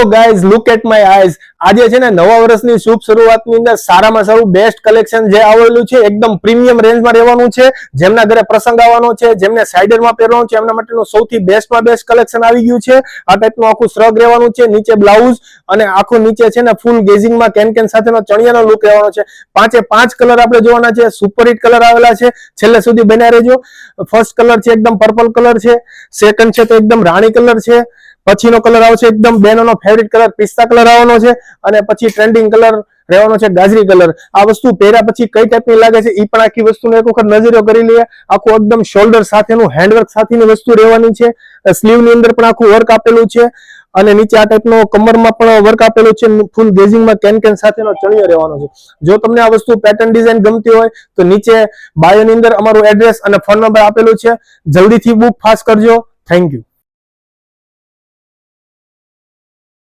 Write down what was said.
Guys, look at my eyes. આજે છે ને નવા વર્ષની શુભ શરૂઆતની અંદર સારામાં સારું બેસ્ટ કલેક્શન જે આવેલું છે, એકદમ પ્રીમિયમ રેન્જમાં રહેવાનું છે. જેમના ઘરે પ્રસંગ આવવાનો છે, જેમને સાઇડરમાં પહેરવાનું છે, એમના માટેનું સૌથી બેસ્ટમાં બેસ્ટ કલેક્શન આવી ગયું છે. આ ટાઈપનું આખું શ્રગ રહેવાનું છે, નીચે બ્લાઉઝ અને આખું નીચે છે ને ફૂલ ગેઝિંગમાં કેન સાથેનો ચણિયાનો લુક રહેવાનો છે. 5 કલર આપણે જોવાના છે. સુપર હિટ કલર આવેલા છે, છેલ્લે સુધી બન્યા રહેજો. ફર્સ્ટ કલર છે એકદમ પર્પલ કલર છે, સેકન્ડ છે તો એકદમ રાણી કલર છે, પછીનો કલર આવશે એકદમ બેનોનો ફેવરિટ કલર પિસ્તા કલર આવવાનો છે, અને પછી ટ્રેન્ડિંગ કલર રહેવાનો છે ગાજરી કલર. આ વસ્તુ પહેર્યા પછી કઈ ટાઈપની લાગે છે એ પણ આખી વસ્તુનો એક વખત નજરો કરી લઈએ. આખું એકદમ શોલ્ડર સાથેનું હેન્ડવર્ક સાથેની વસ્તુ રહેવાની છે. સ્લીવની અંદર પણ આખું વર્ક આપેલું છે, અને નીચે આ ટાઈપનો કમરમાં પણ વર્ક આપેલું છે. ફૂલ ગેઝિંગમાં કેન સાથેનો ચણિયો રહેવાનો છે. જો તમને આ વસ્તુ પેટર્ન ડિઝાઇન ગમતી હોય તો નીચે બાયોની અંદર અમારું એડ્રેસ અને ફોન નંબર આપેલું છે. જલ્દીથી બુક ફાસ્ટ કરજો. Thank you.